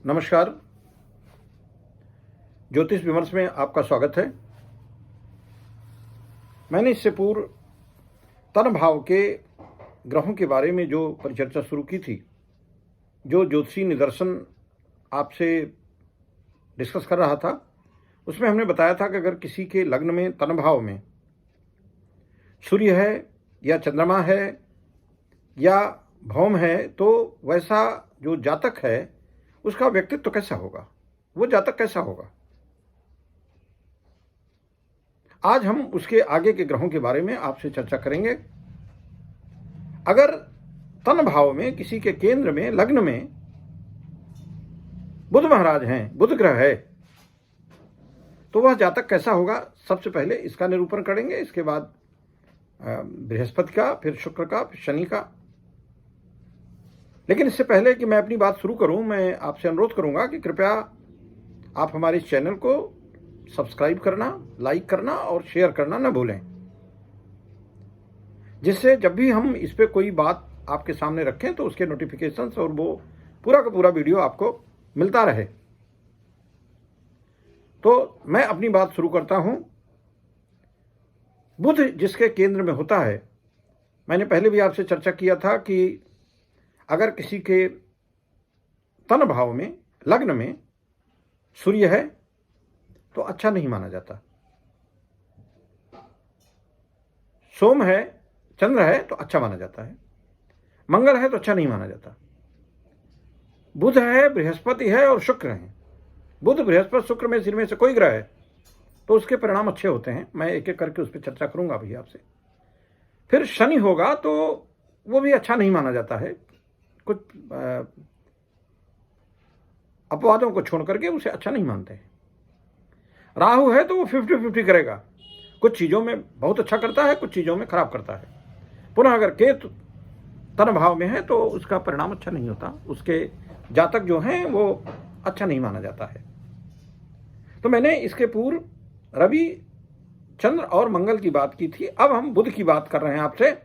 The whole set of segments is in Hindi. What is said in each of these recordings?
नमस्कार। ज्योतिष विमर्श में आपका स्वागत है। मैंने इससे पूर्व तन भाव के ग्रहों के बारे में जो परिचर्चा शुरू की थी, जो ज्योतिषी निदर्शन आपसे डिस्कस कर रहा था, उसमें हमने बताया था कि अगर किसी के लग्न में तन भाव में सूर्य है या चंद्रमा है या भौम है, तो वैसा जो जातक है उसका व्यक्तित्व तो कैसा होगा, वो जातक कैसा होगा। आज हम उसके आगे के ग्रहों के बारे में आपसे चर्चा करेंगे। अगर तन भाव में किसी के केंद्र में लग्न में बुध महाराज हैं, बुध ग्रह है, तो वह जातक कैसा होगा। सबसे पहले इसका निरूपण करेंगे, इसके बाद बृहस्पति का, फिर शुक्र का, फिर शनि का। लेकिन इससे पहले कि मैं अपनी बात शुरू करूं, मैं आपसे अनुरोध करूंगा कि कृपया आप हमारे इस चैनल को सब्सक्राइब करना, लाइक करना और शेयर करना न भूलें, जिससे जब भी हम इस पे कोई बात आपके सामने रखें तो उसके नोटिफिकेशंस और वो पूरा का पूरा वीडियो आपको मिलता रहे। तो मैं अपनी बात शुरू करता हूं। बुध जिसके केंद्र में होता है, मैंने पहले भी आपसे चर्चा किया था कि अगर किसी के तन भाव में लग्न में सूर्य है तो अच्छा नहीं माना जाता, सोम है, चंद्र है तो अच्छा माना जाता है, मंगल है तो अच्छा नहीं माना जाता, बुध है, बृहस्पति है और शुक्र है। बुध, बृहस्पति, शुक्र में से कोई ग्रह है तो उसके परिणाम अच्छे होते हैं। मैं एक एक करके उस पर चर्चा करूंगा अभी आपसे। फिर शनि होगा तो वो भी अच्छा नहीं माना जाता है, कुछ अपवादों को छोड़ करके उसे अच्छा नहीं मानते हैं। राहु है तो वो 50-50 करेगा, कुछ चीज़ों में बहुत अच्छा करता है, कुछ चीज़ों में खराब करता है। पुनः अगर केतु तन भाव में है तो उसका परिणाम अच्छा नहीं होता, उसके जातक जो हैं वो अच्छा नहीं माना जाता है। तो मैंने इसके पूर्व रवि, चंद्र और मंगल की बात की थी। अब हम बुध की बात कर रहे हैं आपसे।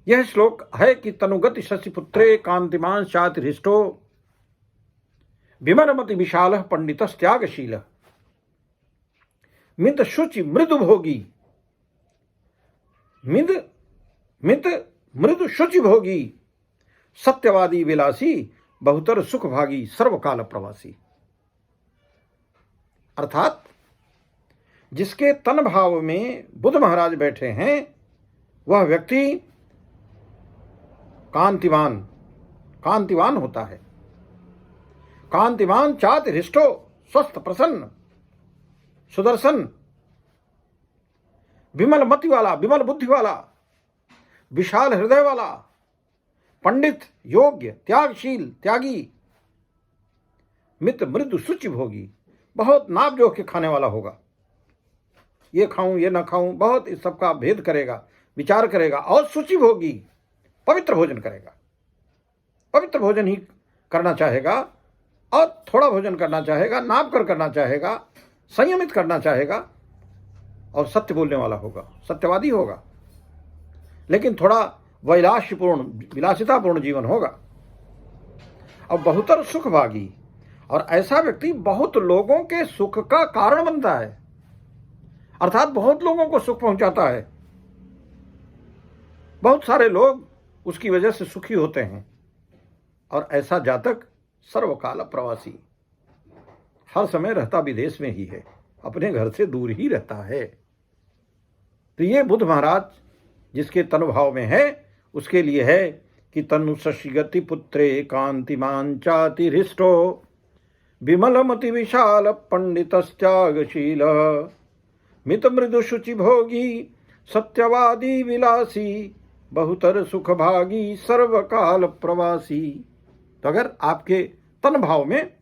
यह श्लोक है कि तनुगति शशिपुत्रे कांतिमान चातिरिष्टो विमलमति विशाल पंडित त्यागशील मित शुचि मृदु भोगी, मित मृदु शुचि भोगी, सत्यवादी विलासी, बहुतर सुख भागी, सर्वकाल प्रवासी। अर्थात जिसके तन भाव में बुध महाराज बैठे हैं वह व्यक्ति कांतिवान होता है। कांतिवान चात हृष्टो, स्वस्थ, प्रसन्न, सुदर्शन, विमल मति वाला, विमल बुद्धि वाला, विशाल हृदय वाला, पंडित, योग्य, त्यागशील, त्यागी, मित मृदु शुचि भोगी, बहुत नाप जोख के खाने वाला होगा। ये खाऊं ये ना खाऊं, बहुत इस सबका भेद करेगा, विचार करेगा। और शुचि भोगी, पवित्र भोजन करेगा, पवित्र भोजन ही करना चाहेगा और थोड़ा भोजन करना चाहेगा, नाप कर करना चाहेगा, संयमित करना चाहेगा और सत्य बोलने वाला होगा, सत्यवादी होगा, लेकिन थोड़ा विलासितापूर्ण जीवन होगा। और बहुतर सुख भागी, और ऐसा व्यक्ति बहुत लोगों के सुख का कारण बनता है, अर्थात बहुत लोगों को सुख पहुंचाता है। बहुत सारे लोग उसकी वजह से सुखी होते हैं। और ऐसा जातक सर्वकाल प्रवासी, हर समय रहता विदेश में ही है, अपने घर से दूर ही रहता है। तो ये बुध महाराज जिसके तनुभाव में है उसके लिए है कि तनु शशिगति पुत्रे कांतिमान चातिरिष्टो विमलमति विशाल पंडितस्त्यागशील मित मृदु शुचि भोगी, सत्यवादी विलासी, बहुतर सुख भागी, सर्वकाल प्रवासी। तो अगर आपके तन भाव में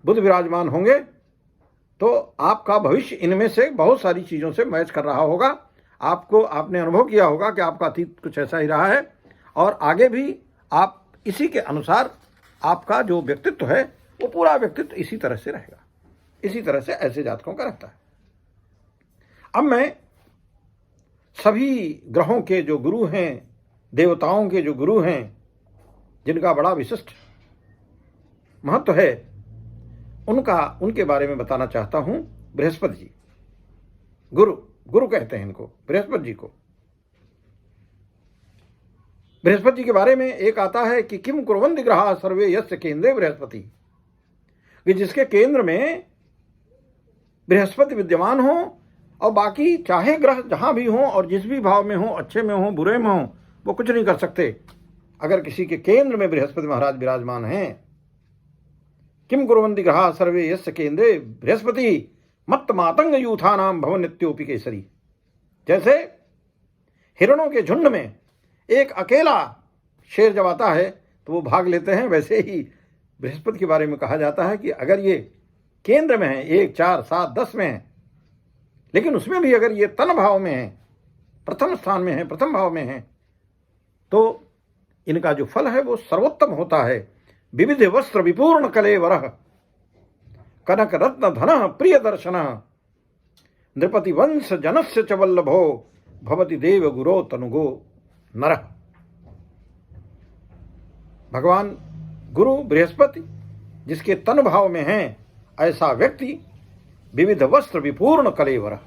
बुध विराजमान होंगे तो आपका भविष्य इनमें से बहुत सारी चीज़ों से मैच कर रहा होगा। आपने अनुभव किया होगा कि आपका अतीत कुछ ऐसा ही रहा है और आगे भी आप इसी के अनुसार आपका जो व्यक्तित्व है वो पूरा व्यक्तित्व इसी तरह से रहेगा। इसी तरह से ऐसे जातकों का रहता है। अब मैं सभी ग्रहों के जो गुरु हैं, देवताओं के जो गुरु हैं, जिनका बड़ा विशिष्ट महत्व है उनके बारे में बताना चाहता हूं। बृहस्पति जी, गुरु कहते हैं इनको, बृहस्पति जी को। बृहस्पति जी के बारे में एक आता है कि किम कुर्वन्ति ग्रहा सर्वे यस्य केंद्रे बृहस्पति, कि जिसके केंद्र में बृहस्पति विद्यमान हो और बाकी चाहे ग्रह जहां भी हो और जिस भी भाव में हो, अच्छे में हो बुरे में हो, वो कुछ नहीं कर सकते अगर किसी के केंद्र में बृहस्पति महाराज विराजमान हैं। किम कुर्वन्ति ग्रहा सर्वे यस्य केंद्रे बृहस्पति मत्त मातंग यूथानाम भवन नित्योपि केसरी। जैसे हिरणों के झुंड में एक अकेला शेर जब आता है तो वो भाग लेते हैं, वैसे ही बृहस्पति के बारे में कहा जाता है कि अगर ये केंद्र में है, 1, 4, 7, 10 में है, लेकिन उसमें भी अगर ये तन भाव में है, प्रथम स्थान में है, प्रथम भाव में है, तो इनका जो फल है वो सर्वोत्तम होता है। विविध वस्त्र विपूर्ण कलेवरः कनक रत्न धन प्रिय दर्शन नृपति वंश जनस्य च वल्लभो भवति देव गुरो तनुगो नरः। भगवान गुरु बृहस्पति जिसके तन भाव में हैं, ऐसा व्यक्ति विविध वस्त्र विपूर्ण कलेवर,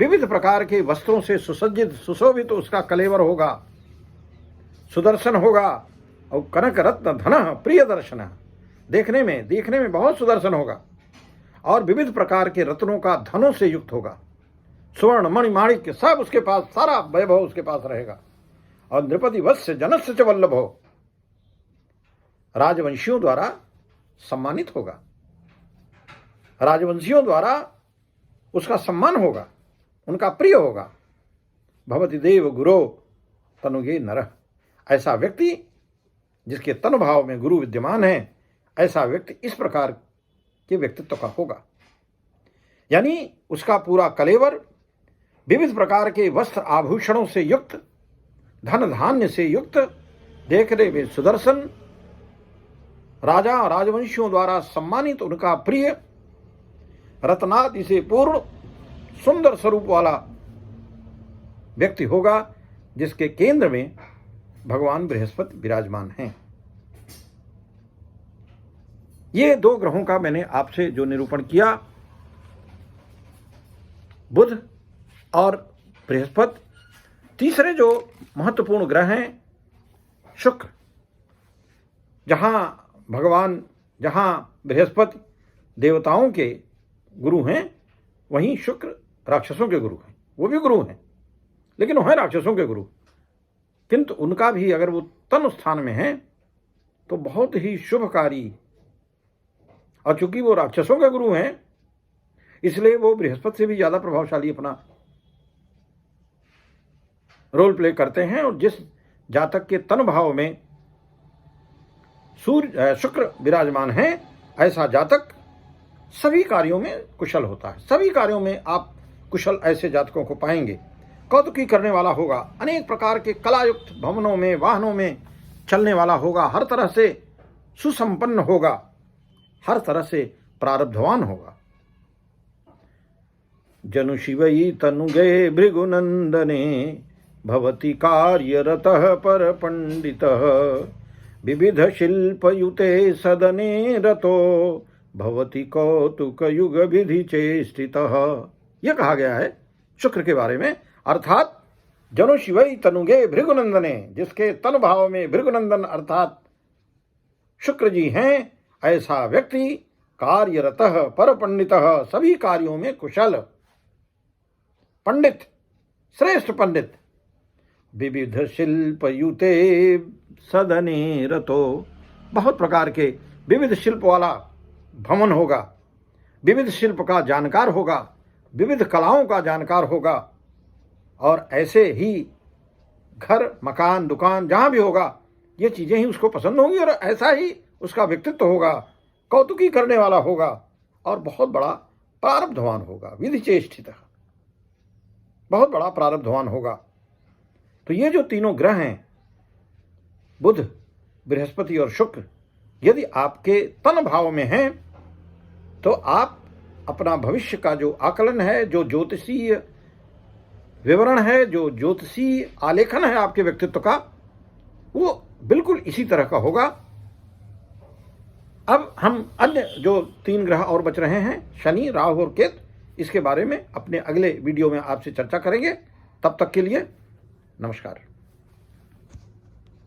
विविध प्रकार के वस्त्रों से सुसज्जित सुशोभित तो उसका कलेवर होगा, सुदर्शन होगा। और कनक रत्न धन प्रिय दर्शन, देखने में बहुत सुदर्शन होगा और विविध प्रकार के रत्नों का धनों से युक्त होगा। स्वर्ण मणि माणिक्य सब उसके पास, सारा वैभव उसके पास रहेगा। और नृपति वत्स्य जनस्य च वल्लभो, राजवंशियों द्वारा सम्मानित होगा, राजवंशियों द्वारा उसका सम्मान होगा, उनका प्रिय होगा। भवति देव गुरो तनुगे नरः, ऐसा व्यक्ति जिसके तन भाव में गुरु विद्यमान है, ऐसा व्यक्ति इस प्रकार के व्यक्तित्व का होगा। यानी उसका पूरा कलेवर विविध प्रकार के वस्त्र आभूषणों से युक्त, धन धान्य से युक्त, देखने में सुदर्शन, राजा राजवंशियों द्वारा सम्मानित, उनका प्रिय, रत्नादि से पूर्ण सुंदर स्वरूप वाला व्यक्ति होगा, जिसके केंद्र में भगवान बृहस्पति विराजमान हैं। ये 2 ग्रहों का मैंने आपसे जो निरूपण किया, बुध और बृहस्पति। तीसरे जो महत्वपूर्ण ग्रह हैं शुक्र, जहां बृहस्पति देवताओं के गुरु हैं, वहीं शुक्र राक्षसों के गुरु हैं। वो भी गुरु हैं, लेकिन वो हैं राक्षसों के गुरु, किंतु उनका भी अगर वो तन स्थान में है तो बहुत ही शुभकारी। और चूंकि वो राक्षसों के गुरु हैं, इसलिए वो बृहस्पति से भी ज्यादा प्रभावशाली अपना रोल प्ले करते हैं। और जिस जातक के तन भाव में शुक्र विराजमान है, ऐसा जातक सभी कार्यों में कुशल होता है। सभी कार्यों में आप कुशल ऐसे जातकों को पाएंगे। कौतुकी करने वाला होगा, अनेक प्रकार के कलायुक्त भवनों में, वाहनों में चलने वाला होगा, हर तरह से सुसंपन्न होगा, हर तरह से प्रारब्धवान होगा। जनु शिवई तनुगे भृगुनंदने भवति कार्यरतः पर पंडितः विविध शिल्पयुते सदने रतो भवति कौतुक युग विधि चेष्टितः। यह कहा गया है शुक्र के बारे में, अर्थात जनु शिवई तनुगे भृगुनंदने, जिसके तन भाव में भृगुनंदन अर्थात शुक्र जी हैं, ऐसा व्यक्ति कार्यरतः पर पंडितः, सभी कार्यों में कुशल, पंडित, श्रेष्ठ पंडित, विविध शिल्प युते सदने रतो, बहुत प्रकार के विविध शिल्प वाला भवन होगा, विविध शिल्प का जानकार होगा, विविध कलाओं का जानकार होगा। और ऐसे ही घर, मकान, दुकान जहां भी होगा, ये चीजें ही उसको पसंद होंगी और ऐसा ही उसका व्यक्तित्व होगा, कौतुकी करने वाला होगा और बहुत बड़ा प्रारब्धवान होगा, विधि चेष्टितः, बहुत बड़ा प्रारब्धवान होगा। तो ये जो तीनों ग्रह हैं, बुध, बृहस्पति और शुक्र, यदि आपके तन भाव में हैं तो आप अपना भविष्य का जो आकलन है, जो ज्योतिषीय विवरण है, जो ज्योतिषीय आलेखन है आपके व्यक्तित्व का, वो बिल्कुल इसी तरह का होगा अब हम अन्य जो 3 ग्रह और बच रहे हैं, शनि, राहु और केतु, इसके बारे में अपने अगले वीडियो में आपसे चर्चा करेंगे। तब तक के लिए नमस्कार।